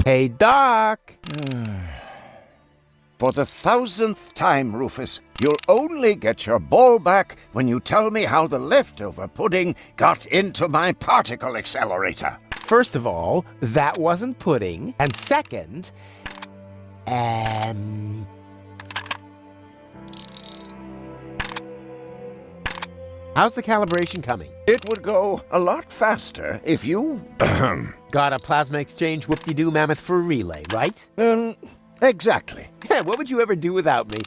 Hey, Doc! For the 1000th time, Rufus, you'll only get your ball back when you tell me how the leftover pudding got into my particle accelerator. First of all, that wasn't pudding. And second, how's the calibration coming? It would go a lot faster if you... Got a plasma exchange whoop-de-doo mammoth for a relay, right? Exactly. What would you ever do without me?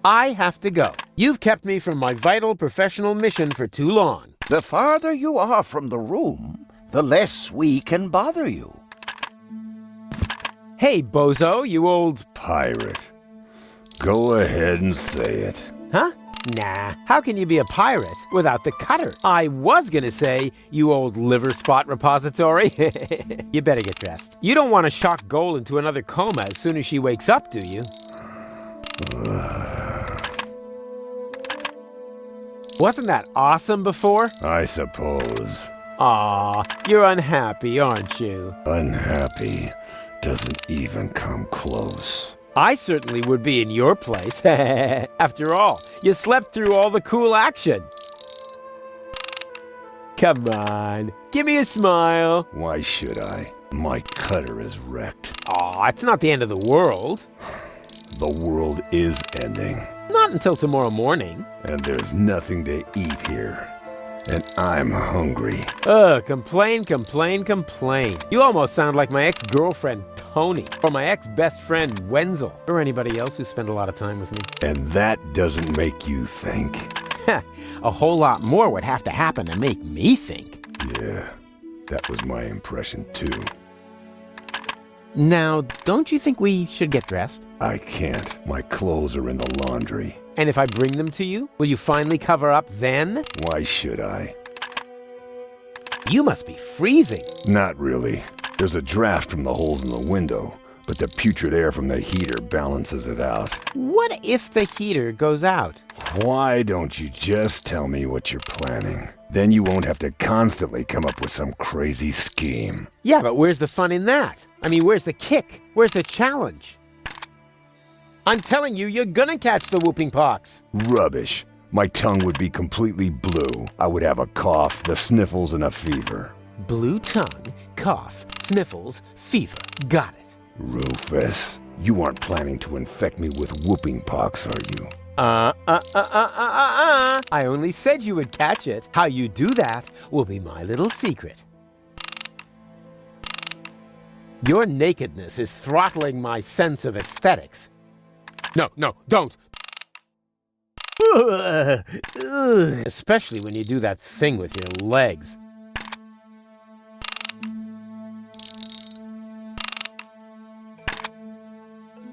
I have to go. You've kept me from my vital professional mission for too long. The farther you are from the room, the less we can bother you. Hey, bozo, you old... Pirate. Go ahead and say it. Huh? Nah, how can you be a pirate without the cutter? I was gonna say, you old liver spot repository. You better get dressed. You don't want to shock Goal into another coma as soon as she wakes up, do you? Wasn't that awesome before? I suppose. Aw, you're unhappy, aren't you? Unhappy doesn't even come close. I certainly would be in your place. After all, you slept through all the cool action. Come on, give me a smile. Why should I? My cutter is wrecked. Aw, it's not the end of the world. The world is ending. Not until tomorrow morning. And there's nothing to eat here. And I'm hungry. Complain, complain, complain. You almost sound like my ex-girlfriend, Tony, or my ex-best friend, Wenzel, or anybody else who spent a lot of time with me. And that doesn't make you think? A whole lot more would have to happen to make me think. Yeah, that was my impression too. Now, don't you think we should get dressed? I can't. My clothes are in the laundry. And if I bring them to you, will you finally cover up then? Why should I? You must be freezing. Not really. There's a draft from the holes in the window, but the putrid air from the heater balances it out. What if the heater goes out? Why don't you just tell me what you're planning? Then you won't have to constantly come up with some crazy scheme. Yeah, but where's the fun in that? I mean, where's the kick? Where's the challenge? I'm telling you, you're gonna catch the whooping pox. Rubbish. My tongue would be completely blue. I would have a cough, the sniffles, and a fever. Blue tongue, cough, sniffles, fever. Got it. Rufus, you aren't planning to infect me with whooping pox, are you? I only said you would catch it. How you do that will be my little secret. Your nakedness is throttling my sense of aesthetics. No, don't! Especially when you do that thing with your legs.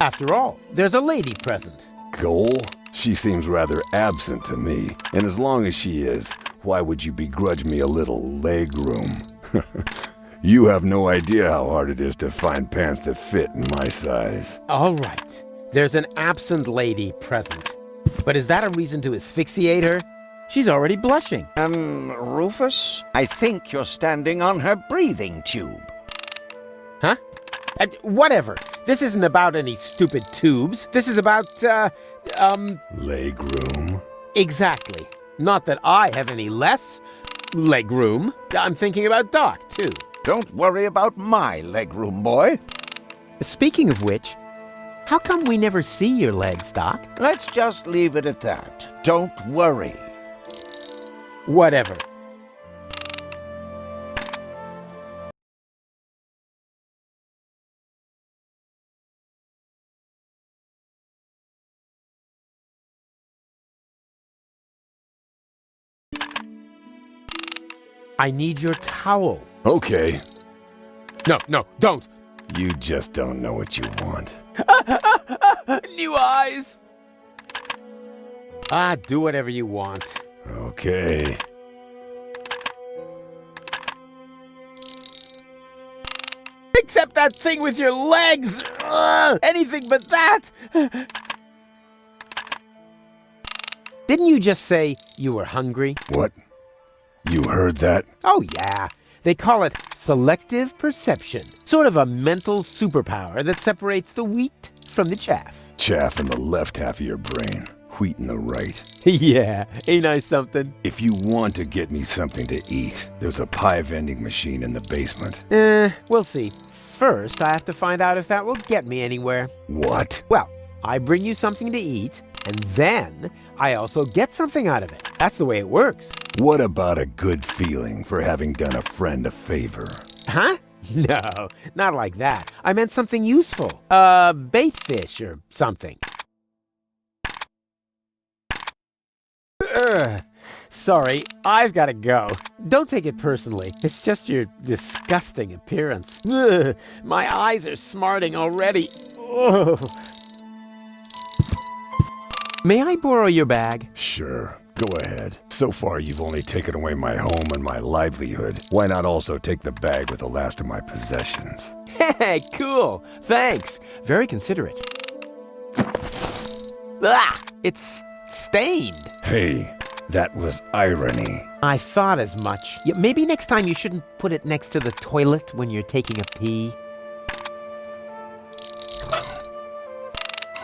After all, there's a lady present. Goal? She seems rather absent to me, and as long as she is, why would you begrudge me a little leg room? You have no idea how hard it is to find pants that fit in my size. All right, there's an absent lady present. But is that a reason to asphyxiate her? She's already blushing. Rufus, I think you're standing on her breathing tube. Huh? Whatever. This isn't about any stupid tubes. This is about, Leg room? Exactly. Not that I have any less leg room. I'm thinking about Doc, too. Don't worry about my leg room, boy. Speaking of which, how come we never see your legs, Doc? Let's just leave it at that. Don't worry. Whatever. I need your towel. Okay. No, don't. You just don't know what you want. New eyes. Do whatever you want. Okay. Except that thing with your legs. Anything but that. Didn't you just say you were hungry? What? You heard that? Oh, yeah. They call it selective perception. Sort of a mental superpower that separates the wheat from the chaff. Chaff in the left half of your brain, wheat in the right. Yeah, ain't I something? If you want to get me something to eat, there's a pie vending machine in the basement. We'll see. First, I have to find out if that will get me anywhere. What? Well, I bring you something to eat, and then I also get something out of it. That's the way it works. What about a good feeling for having done a friend a favor? Huh? No, not like that. I meant something useful. Bait fish or something. Sorry, I've got to go. Don't take it personally. It's just your disgusting appearance. Ugh, my eyes are smarting already. Ugh. May I borrow your bag? Sure, go ahead. So far, you've only taken away my home and my livelihood. Why not also take the bag with the last of my possessions? Hey, cool. Thanks. Very considerate. Ah, it's stained. Hey, that was irony. I thought as much. Yeah, maybe next time you shouldn't put it next to the toilet when you're taking a pee.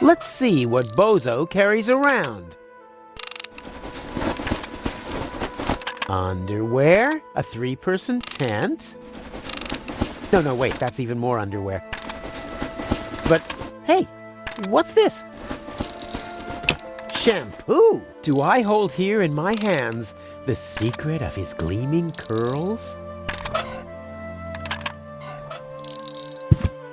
Let's see what Bozo carries around. Underwear, a 3-person tent. No, wait, that's even more underwear. But, hey, what's this? Shampoo! Do I hold here in my hands the secret of his gleaming curls?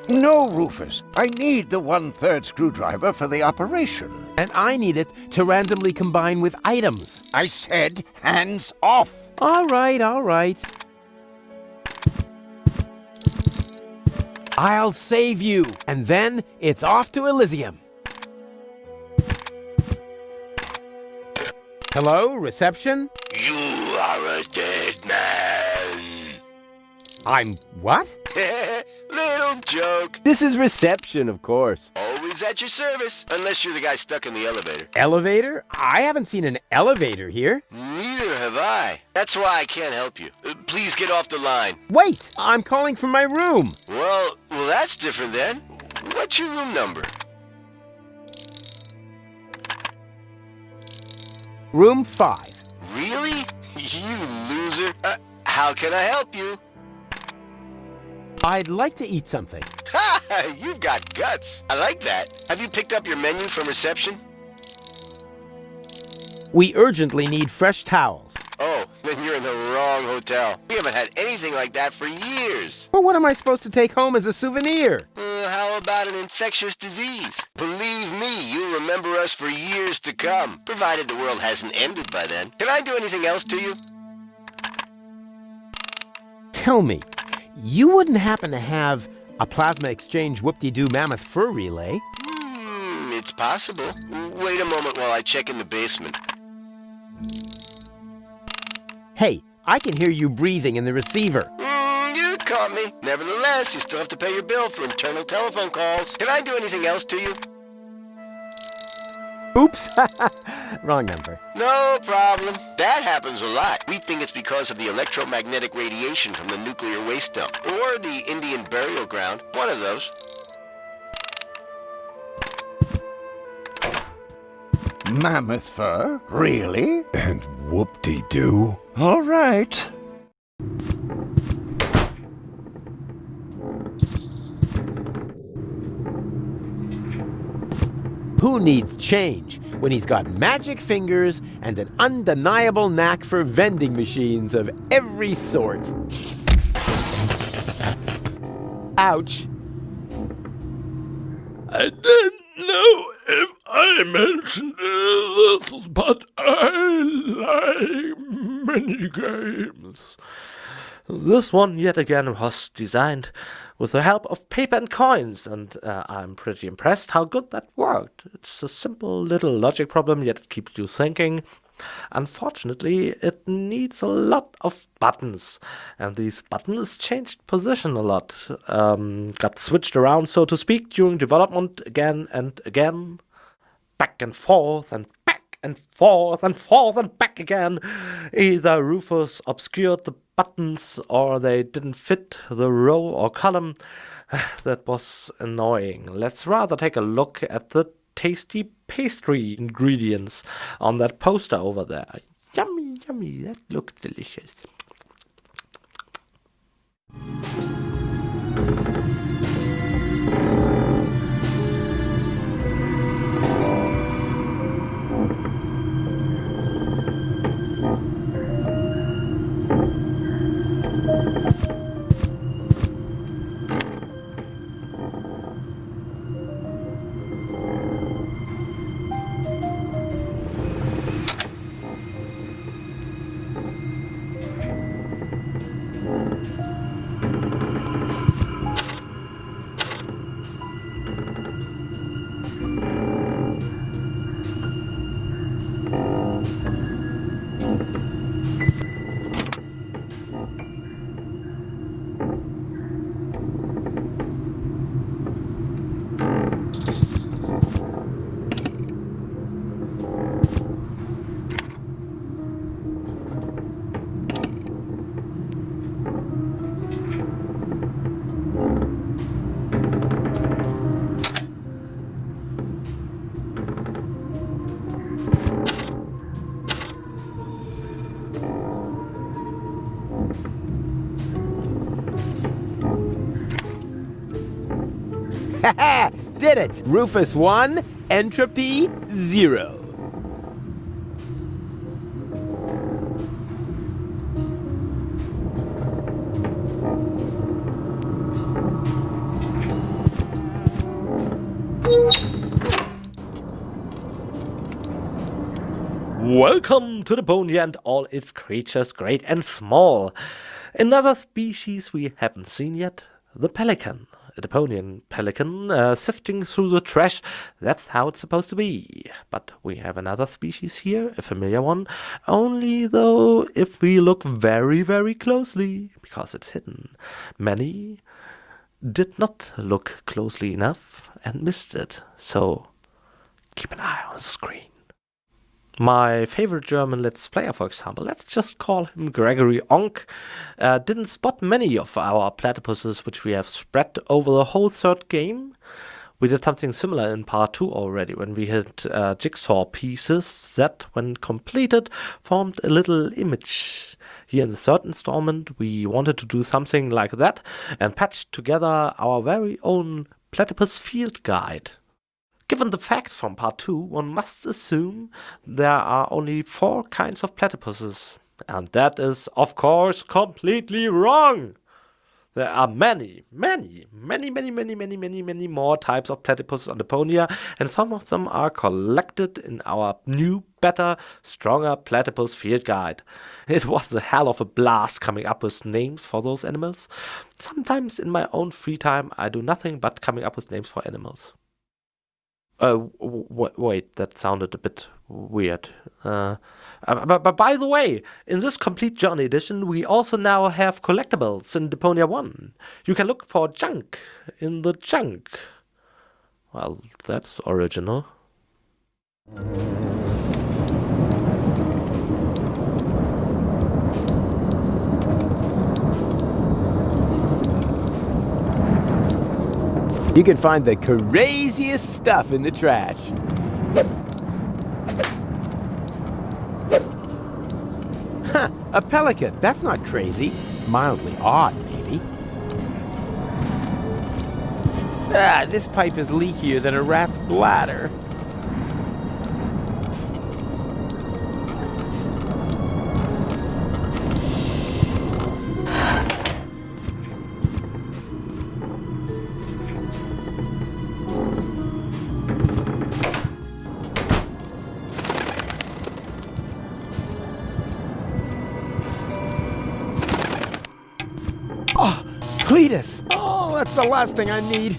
No, Rufus. I need the 1/3 screwdriver for the operation. And I need it to randomly combine with items. I said hands off. All right. I'll save you, and then it's off to Elysium. Hello, reception? You are a dead man. I'm what? Little joke. This is reception, of course. Always at your service, unless you're the guy stuck in the elevator. Elevator? I haven't seen an elevator here. Neither have I. That's why I can't help you. Please get off the line. Wait, I'm calling from my room. Well, that's different then. What's your room number? Room 5. Really? You loser. How can I help you? I'd like to eat something. Ha! You've got guts. I like that. Have you picked up your menu from reception? We urgently need fresh towels. Oh, then you're in the wrong hotel. We haven't had anything like that for years. But what am I supposed to take home as a souvenir? How about an infectious disease? Believe me, you'll remember us for years to come, provided the world hasn't ended by then. Can I do anything else to you? Tell me, you wouldn't happen to have a plasma exchange whoop-de-doo mammoth fur relay? It's possible. Wait a moment while I check in the basement. Hey, I can hear you breathing in the receiver. You caught me. Nevertheless, you still have to pay your bill for internal telephone calls. Can I do anything else to you? Oops, wrong number. No problem. That happens a lot. We think it's because of the electromagnetic radiation from the nuclear waste dump. Or the Indian burial ground. One of those. Mammoth fur? Really? And whoop-de-doo. All right. Who needs change when he's got magic fingers and an undeniable knack for vending machines of every sort? Ouch. I didn't know if I mentioned this, but I like mini games. This one yet again was designed with the help of paper and coins, and I'm pretty impressed how good that worked. It's a simple little logic problem, yet it keeps you thinking. Unfortunately, it needs a lot of buttons, and these buttons changed position a lot. Got switched around, so to speak, during development again and again. Back and forth and back and forth and back again. Either Rufus obscured the buttons or they didn't fit the row or column. That was annoying. Let's rather take a look at the tasty pastry ingredients on that poster over there. Yummy, yummy, that looks delicious. Haha! Did it! Rufus 1, entropy 0. Welcome to Deponia and all its creatures, great and small. Another species we haven't seen yet, the pelican. A Deponian pelican sifting through the trash. That's how it's supposed to be. But we have another species here, a familiar one. Only though if we look very, very closely, because it's hidden. Many did not look closely enough and missed it. So keep an eye on the screen. My favorite German Let's Player, for example, let's just call him Gregory Onk, didn't spot many of our platypuses which we have spread over the whole third game. We did something similar in part 2 already, when we had jigsaw pieces that, when completed, formed a little image. Here in the third installment, we wanted to do something like that and patch together our very own platypus field guide. Given the facts from part 2, one must assume there are only 4 kinds of platypuses. And that is, of course, completely wrong. There are many more types of platypus on Deponia, and some of them are collected in our new, better, stronger platypus field guide. It was a hell of a blast coming up with names for those animals. Sometimes in my own free time I do nothing but coming up with names for animals. Wait, that sounded a bit weird. But by the way, in this Complete Journey Edition, we also now have collectibles in Deponia 1. You can look for junk in the junk. Well, that's original. You can find the craziest stuff in the trash. Huh, a pelican. That's not crazy. Mildly odd, maybe. Ah, this pipe is leakier than a rat's bladder. Cletus! Oh, that's the last thing I need.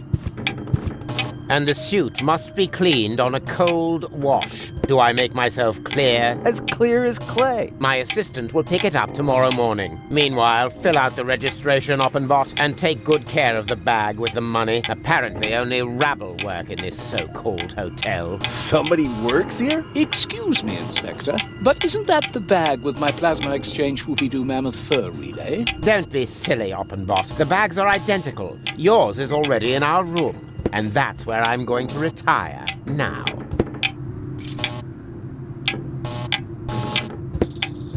and the suit must be cleaned on a cold wash. Do I make myself clear? As clear as clay. My assistant will pick it up tomorrow morning. Meanwhile, fill out the registration, Oppenbot, and take good care of the bag with the money. Apparently, only rabble work in this so-called hotel. Somebody works here? Excuse me, Inspector, but isn't that the bag with my plasma exchange Whoopie-Doo Mammoth fur relay? Don't be silly, Oppenbot. The bags are identical. Yours is already in our room. And that's where I'm going to retire now.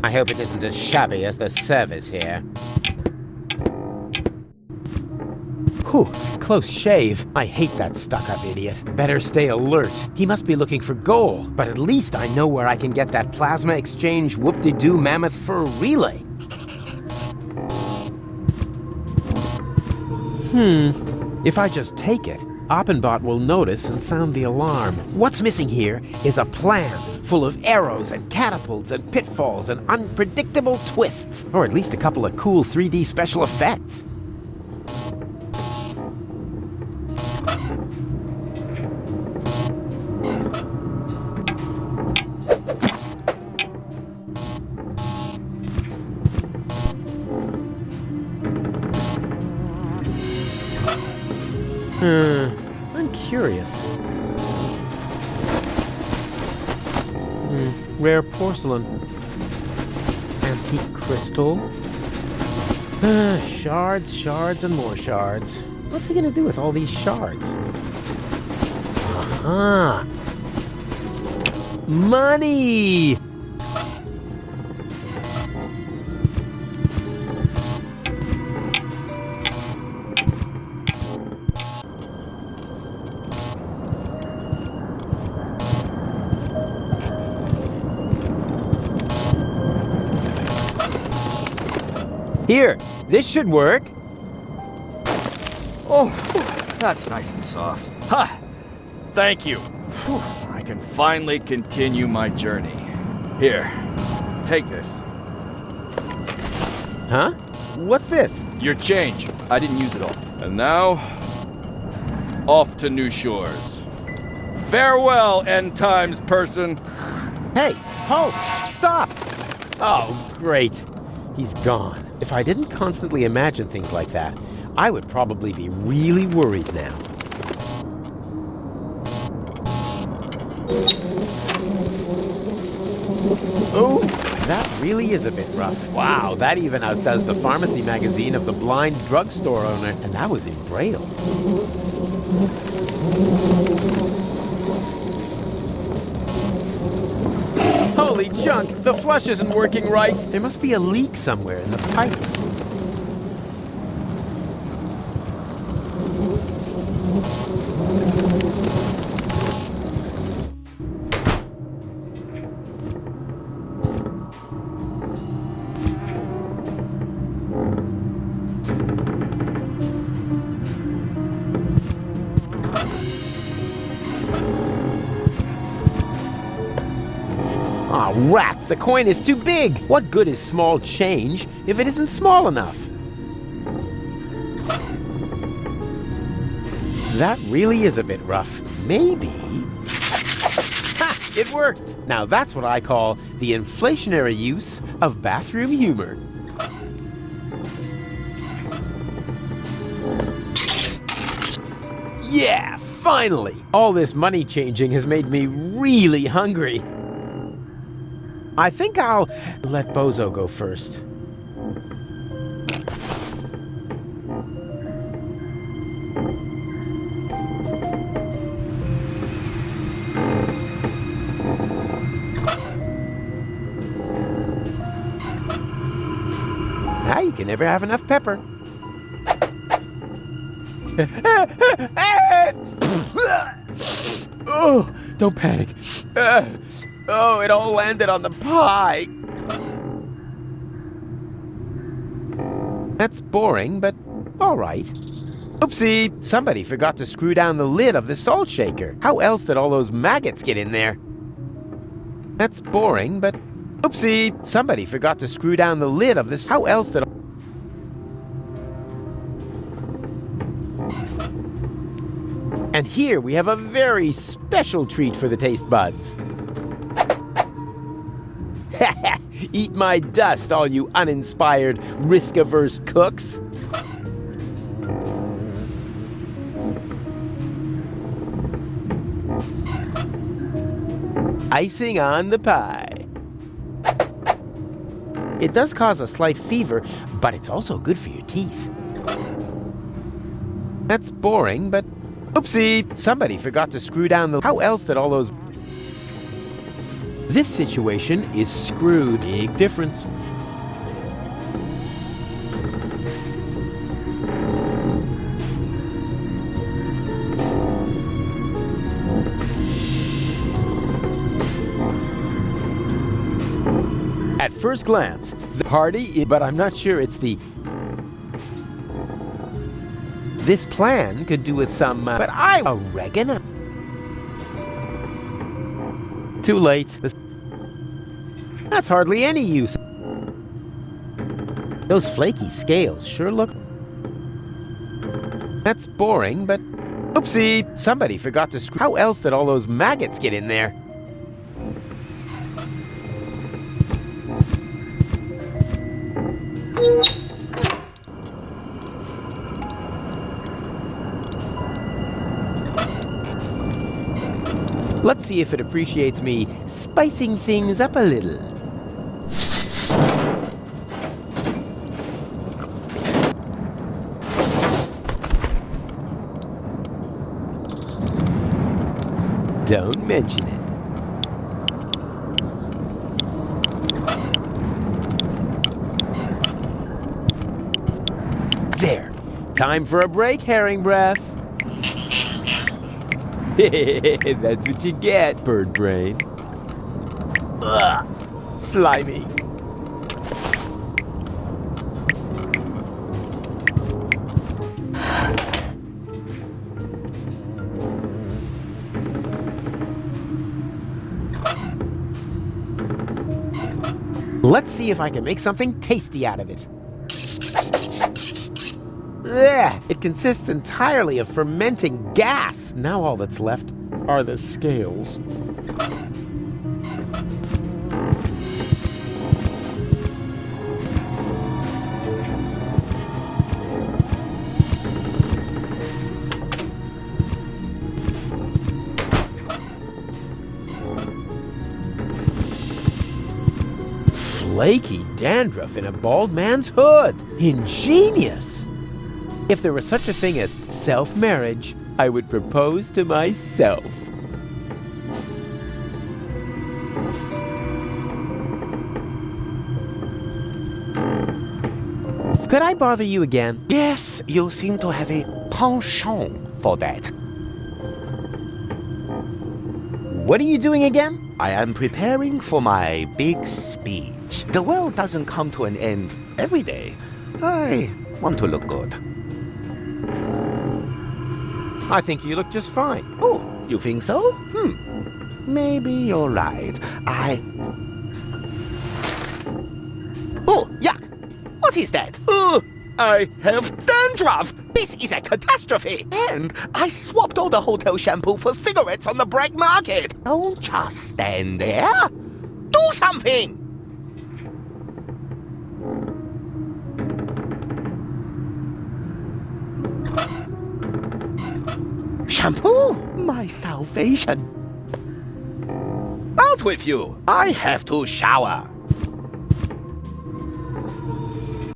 I hope it isn't as shabby as the service here. Whew, close shave. I hate that stuck-up idiot. Better stay alert. He must be looking for gold, but at least I know where I can get that plasma exchange whoop-de-doo mammoth fur relay. If I just take it, Oppenbot will notice and sound the alarm. What's missing here is a plan full of arrows and catapults and pitfalls and unpredictable twists, or at least a couple of cool 3D special effects. I'm curious. Rare porcelain. Antique crystal. Shards, and more shards. What's he gonna do with all these shards? Money! Here, this should work. Oh, that's nice and soft. Ha! Thank you. Whew, I can finally continue my journey. Here, take this. Huh? What's this? Your change. I didn't use it all. And now, off to new shores. Farewell, end times person. Hey, halt! Stop! Oh, great. He's gone. If I didn't constantly imagine things like that, I would probably be really worried now. Oh, that really is a bit rough. Wow, that even outdoes the pharmacy magazine of the blind drugstore owner, and that was in Braille. Holy junk! The flush isn't working right! There must be a leak somewhere in the pipes. Aw, rats! The coin is too big! What good is small change if it isn't small enough? That really is a bit rough. Maybe... Ha! It worked! Now that's what I call the inflationary use of bathroom humor. Yeah! Finally! All this money changing has made me really hungry. I think I'll let Bozo go first. Ah, you can never have enough pepper. Oh, don't panic. Oh, it all landed on the pie. That's boring, but all right. Oopsie, somebody forgot to screw down the lid of the salt shaker. How else did all those maggots get in there? That's boring, but oopsie, somebody forgot to screw down the lid of this. How else did... And here we have a very special treat for the taste buds. Eat my dust, all you uninspired, risk-averse cooks. Icing on the pie. It does cause a slight fever, but it's also good for your teeth. That's boring, but oopsie, somebody forgot to screw down the... How else did all those... This situation is screwed. Big difference. At first glance, the party, but I'm not sure it's the... This plan could do with some, but oregano. Too late. That's hardly any use. Those flaky scales sure look... That's boring, but... Oopsie! Somebody forgot to screw... How else did all those maggots get in there? Let's see if it appreciates me spicing things up a little. Don't mention it. There. Time for a break, herring breath. That's what you get, bird brain. Ugh, slimy. Let's see if I can make something tasty out of it. Ugh, it consists entirely of fermenting gas. Now all that's left are the scales. Flaky dandruff in a bald man's hood. Ingenious. If there was such a thing as self-marriage, I would propose to myself. Could I bother you again? Yes, you seem to have a penchant for that. What are you doing again? I am preparing for my big speech. The world doesn't come to an end every day. I want to look good. I think you look just fine. Oh, you think so? Maybe you're right. Oh, yuck! What is that? I have dandruff! This is a catastrophe! And I swapped all the hotel shampoo for cigarettes on the black market! Don't just stand there! Do something! Shampoo? My salvation! Out with you! I have to shower!